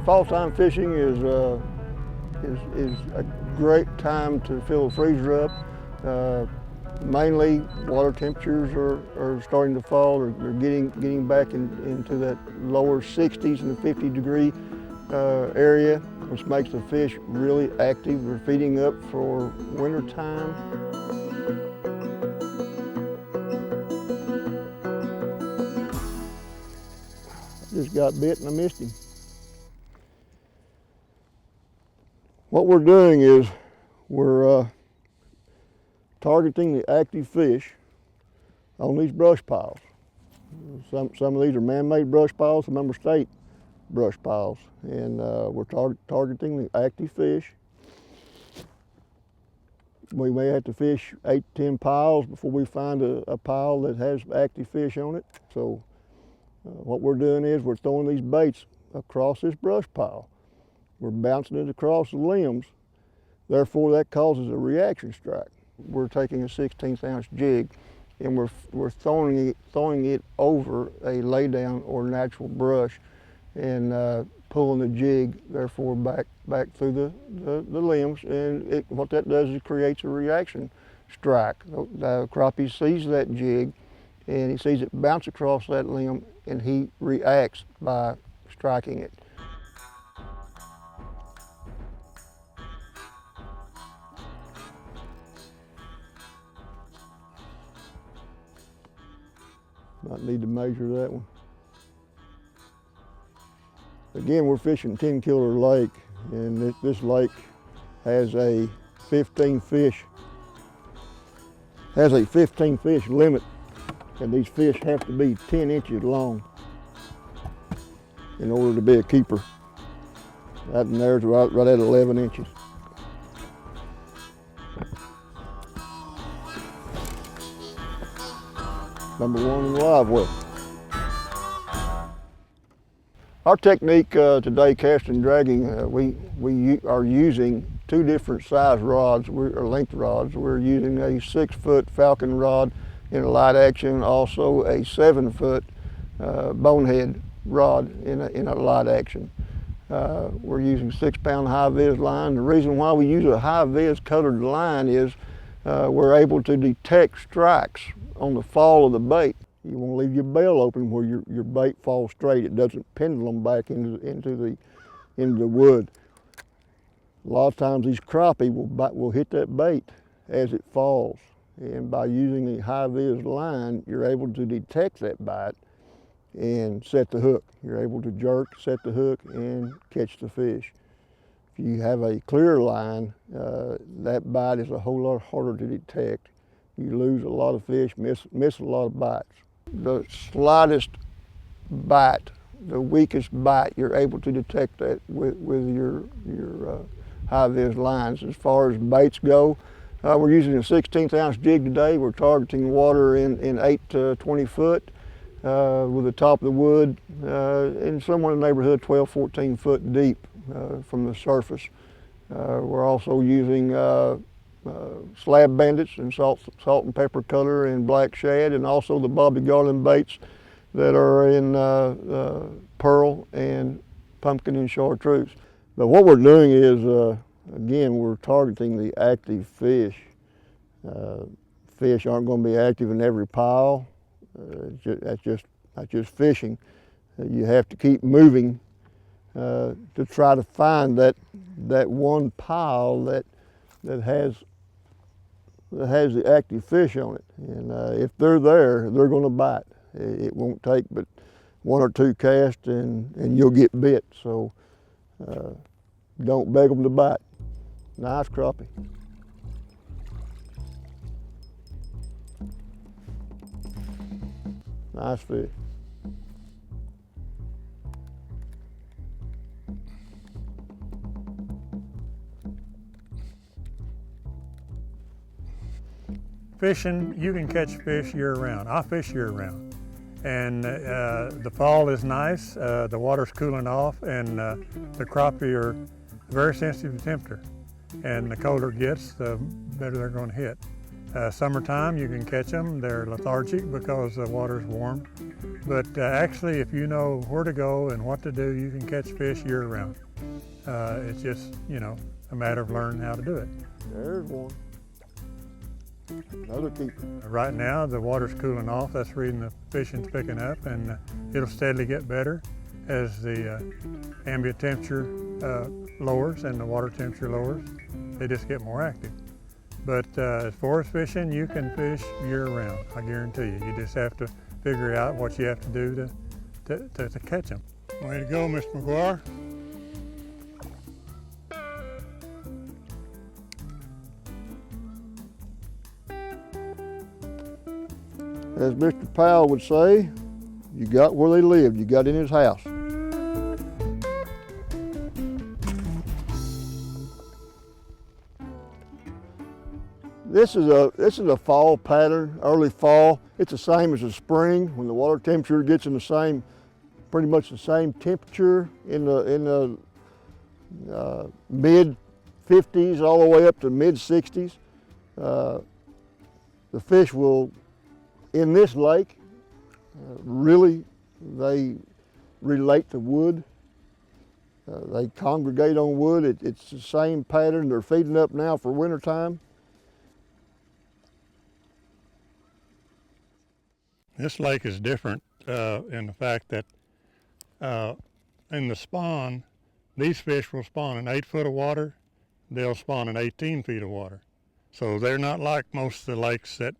Fall time fishing is a great time to fill the freezer up. Mainly, water temperatures are starting to fall. They're getting back into that lower 60s and the 50-degree area, which makes the fish really active. They're feeding up for winter time. Just got bit and I missed him. What we're doing is we're targeting the active fish on these brush piles. Some of these are man-made brush piles, some of them are state brush piles, and we're targeting the active fish. We may have to fish 8 to 10 piles before we find a pile that has active fish on it. So what we're doing is we're throwing these baits across this brush pile. We're bouncing it across the limbs, therefore that causes a reaction strike. We're taking a 1/16 ounce jig and we're throwing it over a laydown or natural brush and pulling the jig, therefore back through the limbs, and what that does is it creates a reaction strike. The crappie sees that jig and he sees it bounce across that limb and he reacts by striking it. Might need to measure that one. Again, we're fishing Tenkiller Lake, and this lake has a 15 fish limit, and these fish have to be 10 inches long in order to be a keeper. That in there's right at 11 inches. Number one in the live well. Our technique today, casting and dragging, we are using 2 different size rods, or length rods. We're using a 6-foot Falcon rod in a light action, also a 7-foot bonehead rod in a light action. We're using 6-pound high-vis line. The reason why we use a high-vis colored line is we're able to detect strikes on the fall of the bait. You want to leave your bail open where your bait falls straight. It doesn't pendulum back into the wood. A lot of times these crappie will hit that bait as it falls. And by using the high-vis line, you're able to detect that bite and set the hook. You're able to jerk, set the hook, and catch the fish. If you have a clear line, that bite is a whole lot harder to detect. You lose a lot of fish, miss a lot of bites. The slightest bite, the weakest bite, you're able to detect that with your high-vis lines. As far as baits go, we're using a 1/16 ounce jig today. We're targeting water in 8 to 20 foot with the top of the wood in somewhere in the neighborhood of 12, 14 foot deep from the surface. We're also using slab bandits and salt and pepper color and black shad, and also the Bobby Garland baits that are in pearl and pumpkin and chartreuse. But what we're doing is, again, we're targeting the active fish. Fish aren't going to be active in every pile. That's just fishing. You have to keep moving to try to find that one pile that has the active fish on it. And if they're there, they're going to bite. It won't take but 1 or 2 casts and you'll get bit. So don't beg them to bite. Nice crappie. Nice fish. Fishing, you can catch fish year-round. I fish year-round. And the fall is nice, the water's cooling off, and the crappie are very sensitive to temperature. And the colder it gets, the better they're going to hit. Summertime, you can catch them. They're lethargic because the water's warm. But actually, if you know where to go and what to do, you can catch fish year-round. It's just, a matter of learning how to do it. There's one. Another keeper. Right now, the water's cooling off. That's the reason the fishing's picking up, and it'll steadily get better as the ambient temperature lowers and the water temperature lowers. They just get more active. But as far as fishing, you can fish year-round, I guarantee you. You just have to figure out what you have to do to catch them. Way to go, Mr. McGuire. As Mr. Powell would say, you got where they lived, you got in his house. This is a fall pattern, early fall. It's the same as the spring when the water temperature gets in pretty much the same temperature in the mid 50s all the way up to mid 60s. The fish will, in this lake, really, they relate to wood. They congregate on wood. It's the same pattern. They're feeding up now for winter time. This lake is different in the fact that in the spawn, these fish will spawn in 8 foot of water. They'll spawn in 18 feet of water. So they're not like most of the lakes that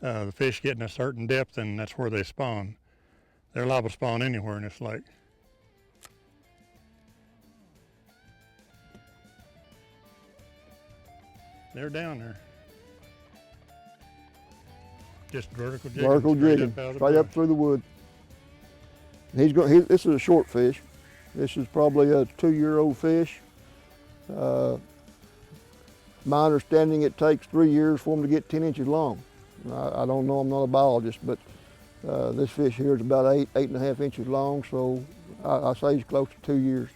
the fish get in a certain depth and that's where they spawn. They're liable to spawn anywhere in this lake. They're down there. Just vertical jigging. Vertical jigging, straight up through the wood. This is a short fish. This is probably a 2-year-old fish. My understanding, it takes 3 years for them to get 10 inches long. I don't know, I'm not a biologist, but this fish here is about 8.5 inches long, so I say he's close to 2 years.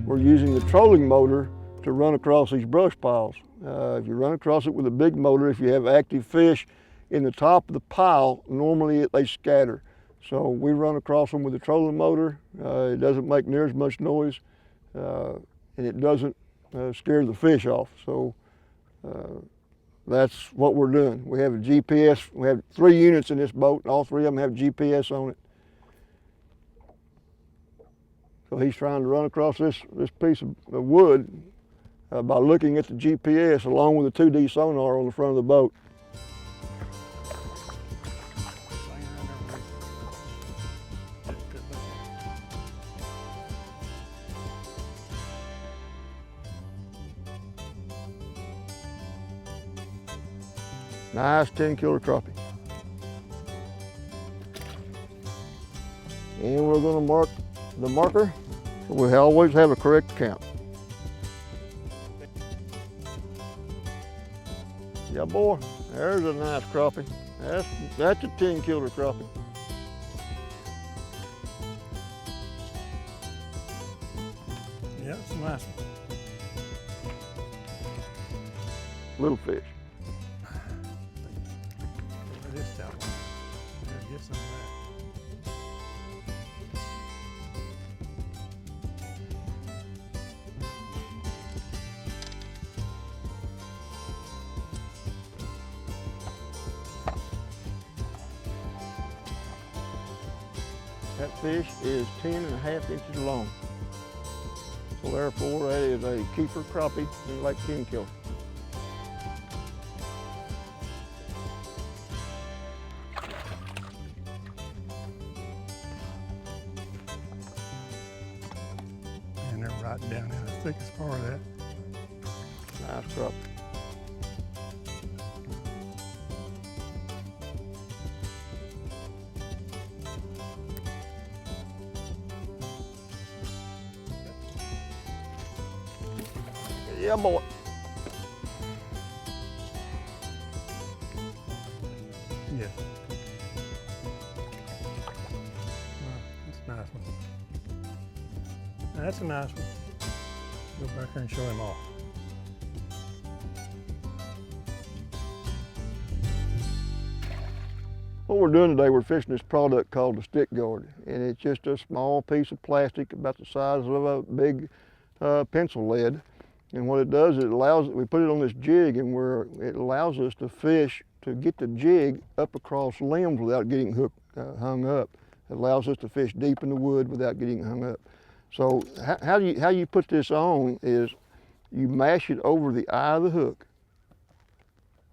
We're using the trolling motor to run across these brush piles. If you run across it with a big motor, if you have active fish in the top of the pile, normally they scatter. So we run across them with the trolling motor. It doesn't make near as much noise, and it doesn't scare the fish off. So that's what we're doing. We have a GPS. We have 3 units in this boat, and all 3 of them have GPS on it. So he's trying to run across this piece of wood by looking at the GPS along with the 2D sonar on the front of the boat. Nice 10-killer crappie. And we're going to mark the marker, so we always have a correct count. Yeah, boy, there's a nice crappie. That's a 10-killer crappie. Yeah, it's a nice one. Little fish. It is that one. Yeah, get some of that. That fish is 10.5 inches long. So therefore, that is a keeper crappie in Lake Tenkiller. right down in the thickest part of that. Nice crappie. Yeah, boy. Yeah. That's a nice one. That's a nice one. Go back there and show him off. What we're doing today, we're fishing this product called the stick guard, and it's just a small piece of plastic about the size of a big pencil lead. And what it does, we put it on this jig, and it allows us to fish, to get the jig up across limbs without getting hung up. It allows us to fish deep in the wood without getting hung up. So how you put this on is you mash it over the eye of the hook,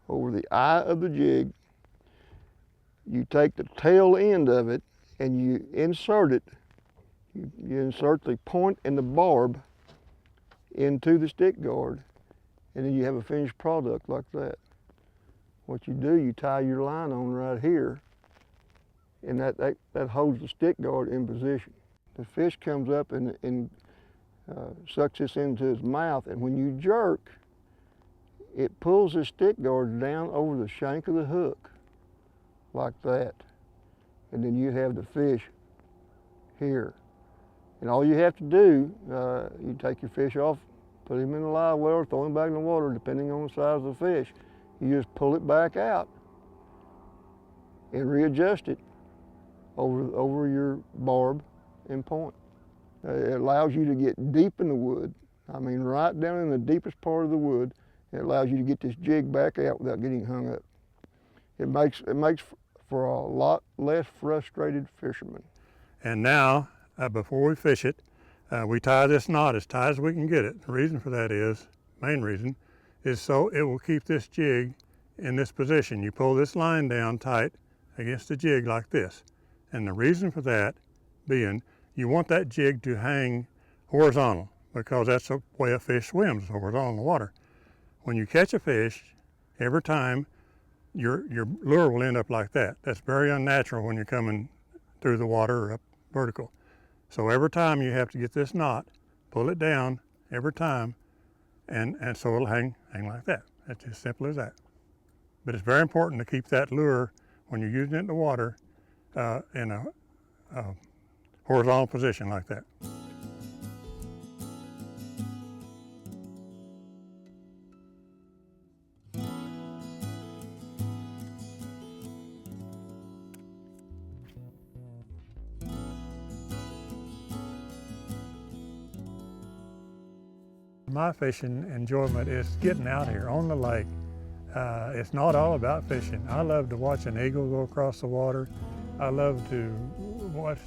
over the eye of the jig. You take the tail end of it and you insert it. You insert the point and the barb into the stick guard, and then you have a finished product like that. What you do, you tie your line on right here, and that holds the stick guard in position. The fish comes up and sucks this into his mouth, and when you jerk, it pulls the stick guard down over the shank of the hook, like that. And then you have the fish here. And all you have to do, you take your fish off, put him in the live well, or throw him back in the water, depending on the size of the fish. You just pull it back out and readjust it over your barb and point. It allows you to get deep in the wood. I mean, right down in the deepest part of the wood. It allows you to get this jig back out without getting hung up. It makes for a lot less frustrated fishermen. And now, before we fish it, we tie this knot as tight as we can get it. The reason for that is, main reason, is so it will keep this jig in this position. You pull this line down tight against the jig like this. And the reason for that being, you want that jig to hang horizontal, because that's the way a fish swims, horizontal in the water. When you catch a fish, every time your lure will end up like that. That's very unnatural when you're coming through the water or up vertical. So every time you have to get this knot, pull it down every time, and so it'll hang like that. It's as simple as that. But it's very important to keep that lure, when you're using it in the water, in a horizontal position like that. My fishing enjoyment is getting out here on the lake. It's not all about fishing. I love to watch an eagle go across the water. I love to watch,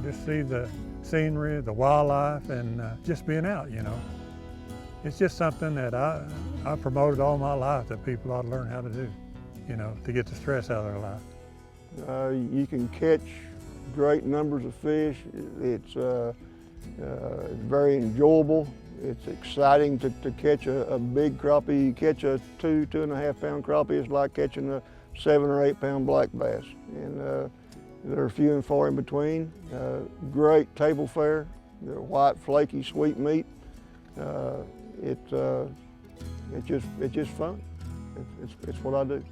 just see the scenery, the wildlife, and just being out, you know. It's just something that I promoted all my life that people ought to learn how to do, you know, to get the stress out of their life. You can catch great numbers of fish. It's very enjoyable. It's exciting to catch a big crappie. You catch a 2.5 pound crappie, it's like catching a 7 or 8 pound black bass. And they're few and far in between. Great table fare. They're white, flaky, sweet meat. It's just fun. It's what I do.